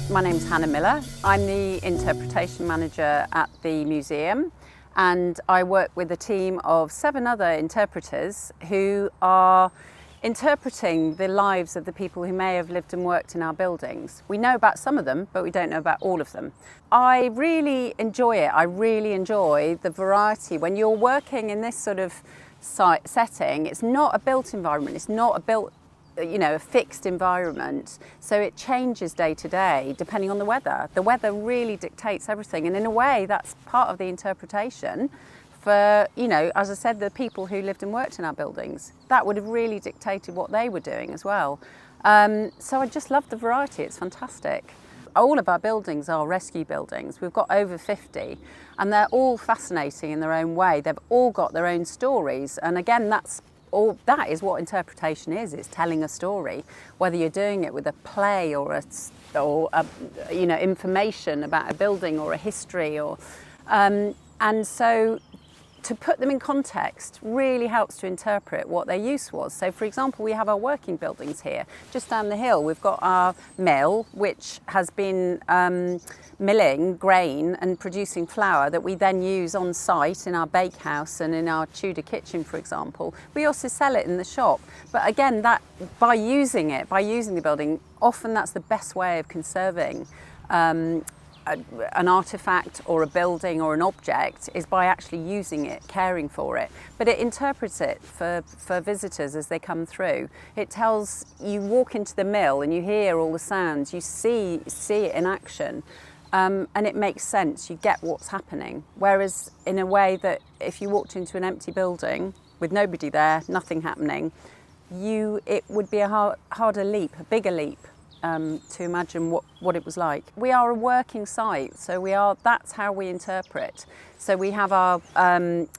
My name's Hannah Miller. I'm the interpretation manager at the museum, and I work with a team of 7 other interpreters who are interpreting the lives of the people who may have lived and worked in our buildings. We know about some of them, but we don't know about all of them. I really enjoy it. I really enjoy the variety. When you're working in this sort of site setting, it's not a built environment, it's not a fixed environment, so it changes day to day depending on the weather. The weather really dictates everything, and in a way that's part of the interpretation for, as I said, the people who lived and worked in our buildings. That would have really dictated what they were doing as well. So I just love the variety, it's fantastic. All of our buildings are rescue buildings. We've got over 50, and they're all fascinating in their own way. They've all got their own stories, and again, that is what interpretation is. It's telling a story, whether you're doing it with a play or information about a building or a history, and so to put them in context really helps to interpret what their use was. So for example, we have our working buildings here. Just down the hill, we've got our mill, which has been milling grain and producing flour that we then use on site in our bakehouse and in our Tudor kitchen, for example. We also sell it in the shop. But again, that by using the building, often that's the best way of conserving an artifact or a building or an object, is by actually using it, caring for it. But it interprets it for visitors as they come through. It tells, you walk into the mill and you hear all the sounds, you see it in action, and it makes sense, you get what's happening. Whereas in a way that if you walked into an empty building with nobody there, nothing happening, it would be a harder leap, a bigger leap, to imagine what it was like. We are a working site, so that's how we interpret. So we have our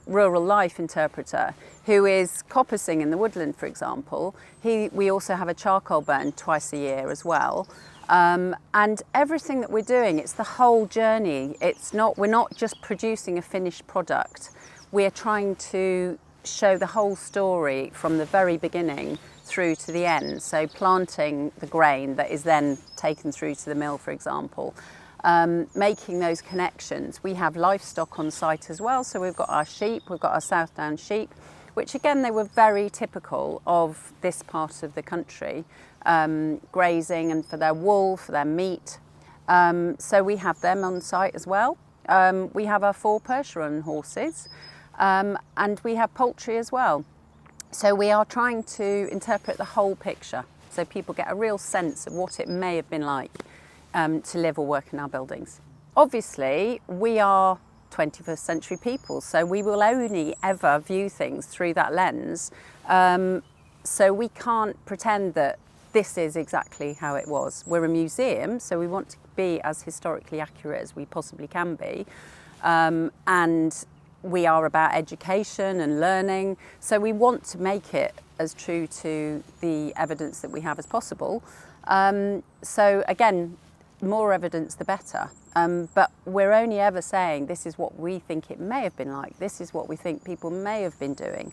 rural life interpreter who is coppicing in the woodland, for example. We also have a charcoal burn twice a year as well. And everything that we're doing, it's the whole journey. We're not just producing a finished product. We're trying to show the whole story from the very beginning through to the end. So planting the grain that is then taken through to the mill, for example, making those connections. We have livestock on site as well. So we've got our sheep, we've got our South Down sheep, which again, they were very typical of this part of the country, grazing and for their wool, for their meat. So we have them on site as well. We have our 4 Percheron horses, and we have poultry as well. So we are trying to interpret the whole picture, so people get a real sense of what it may have been like to live or work in our buildings. Obviously, we are 21st century people, so we will only ever view things through that lens. So we can't pretend that this is exactly how it was. We're a museum, so we want to be as historically accurate as we possibly can be. And we are about education and learning, so we want to make it as true to the evidence that we have as possible. So again, more evidence the better. But we're only ever saying this is what we think it may have been like, this is what we think people may have been doing.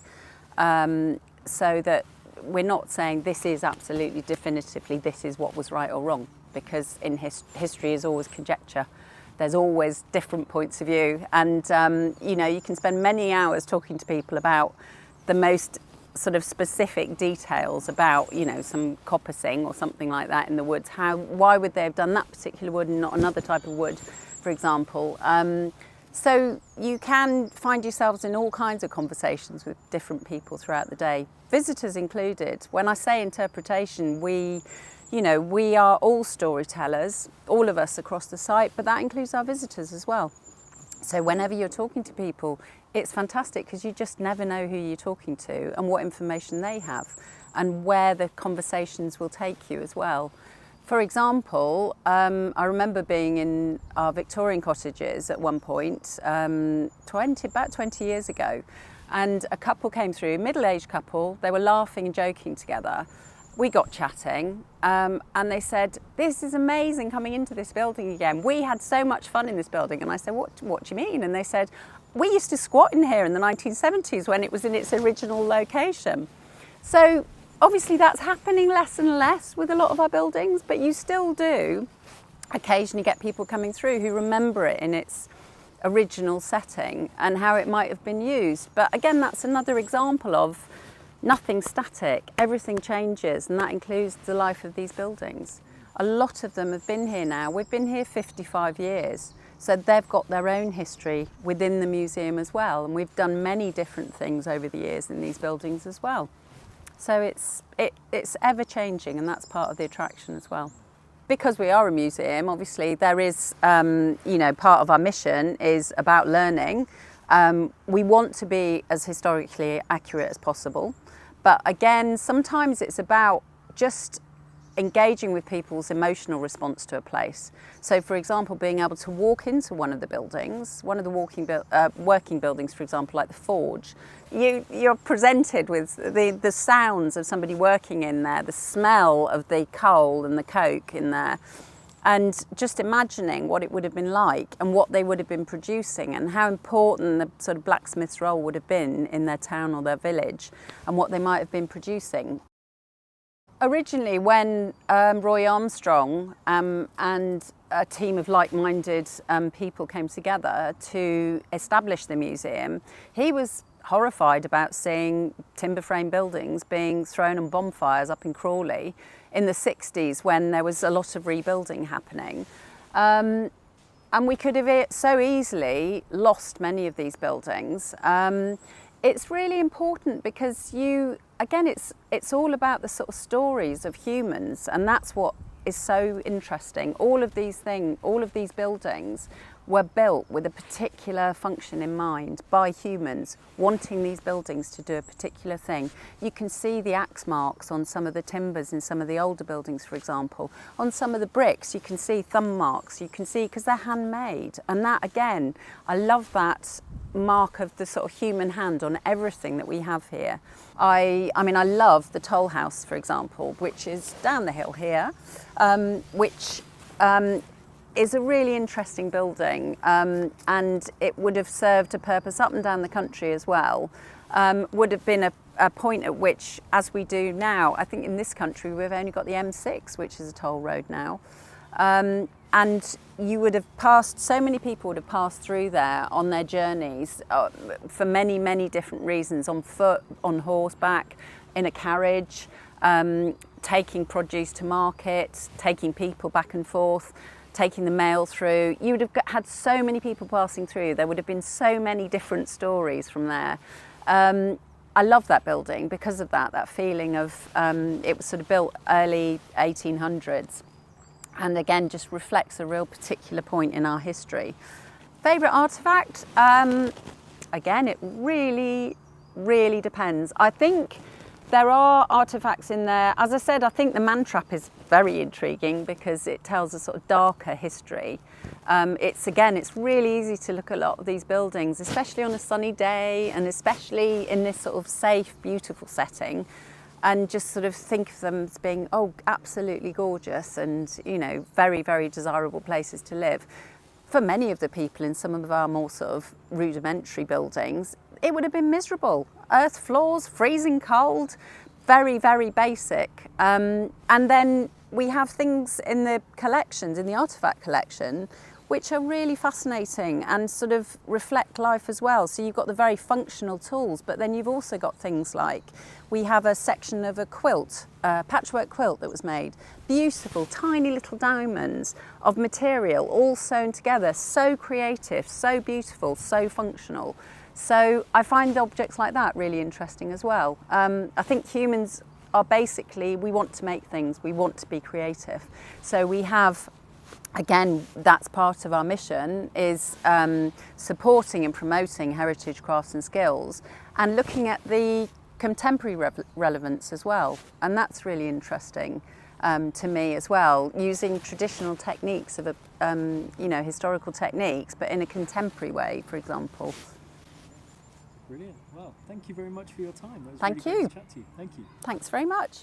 So that we're not saying this is absolutely definitively, this is what was right or wrong, because in history is always conjecture. There's always different points of view, and you can spend many hours talking to people about the most sort of specific details about some coppicing or something like that in the woods. Why would they have done that particular wood and not another type of wood, for example? So you can find yourselves in all kinds of conversations with different people throughout the day, visitors included. When I say interpretation, we are all storytellers, all of us across the site, but that includes our visitors as well. So whenever you're talking to people, it's fantastic because you just never know who you're talking to and what information they have and where the conversations will take you as well. For example, I remember being in our Victorian cottages at one point, about 20 years ago, and a couple came through, a middle-aged couple. They were laughing and joking together. We got chatting, and they said, "This is amazing coming into this building again. We had so much fun in this building." And I said, what do you mean? And they said, "We used to squat in here in the 1970s when it was in its original location." So obviously that's happening less and less with a lot of our buildings, but you still do occasionally get people coming through who remember it in its original setting and how it might have been used. But again, that's another example of nothing static, everything changes, and that includes the life of these buildings. A lot of them have been here now. We've been here 55 years, so they've got their own history within the museum as well, and we've done many different things over the years in these buildings as well. So it's ever changing, and that's part of the attraction as well. Because we are a museum, obviously there is, part of our mission is about learning. We want to be as historically accurate as possible. But again, sometimes it's about just engaging with people's emotional response to a place. So for example, being able to walk into one of the buildings, one of the working buildings, for example, like the forge, you're presented with the sounds of somebody working in there, the smell of the coal and the coke in there, and just imagining what it would have been like and what they would have been producing and how important the sort of blacksmith's role would have been in their town or their village and what they might have been producing. Originally, when Roy Armstrong and a team of like-minded people came together to establish the museum, he was horrified about seeing timber frame buildings being thrown on bonfires up in Crawley in the 60s when there was a lot of rebuilding happening. And we could have so easily lost many of these buildings. It's really important because it's all about the sort of stories of humans, and that's what is so interesting. All of these buildings were built with a particular function in mind by humans wanting these buildings to do a particular thing. You can see the axe marks on some of the timbers in some of the older buildings, for example. On some of the bricks, you can see thumb marks. You can see, because they're handmade. And that, again, I love that mark of the sort of human hand on everything that we have here. I love the toll house, for example, which is down the hill here, which is a really interesting building, and it would have served a purpose up and down the country as well. Would have been a point at which, as we do now, I think in this country we've only got the M6, which is a toll road now. And you would have passed, so many people would have passed through there on their journeys for many, many different reasons, on foot, on horseback, in a carriage, taking produce to market, taking people back and forth, taking the mail through. You would have had so many people passing through. There would have been so many different stories from there. I love that building because of that feeling of, it was sort of built early 1800s. And again, just reflects a real particular point in our history. Favourite artefact? Again, it really, really depends. I think there are artefacts in there. As I said, I think the man trap is very intriguing because it tells a sort of darker history. It's really easy to look at a lot of these buildings, especially on a sunny day and especially in this sort of safe, beautiful setting, and just sort of think of them as being, absolutely gorgeous and, very, very desirable places to live. For many of the people in some of our more sort of rudimentary buildings, it would have been miserable. Earth floors, freezing cold, very, very basic. And then we have things in the collections, in the artefact collection, which are really fascinating and sort of reflect life as well. So you've got the very functional tools, but then you've also got things like, we have a section of a quilt, a patchwork quilt that was made. Beautiful, tiny little diamonds of material all sewn together. So creative, so beautiful, so functional. So I find objects like that really interesting as well. I think humans are basically, we want to make things, we want to be creative. So we have, again, that's part of our mission, is supporting and promoting heritage crafts and skills and looking at the contemporary relevance as well. And that's really interesting to me as well, using traditional techniques of, historical techniques, but in a contemporary way, for example. Brilliant. Well, thank you very much for your time. That was Thank really you. great to chat to you. Thank you. Thanks very much.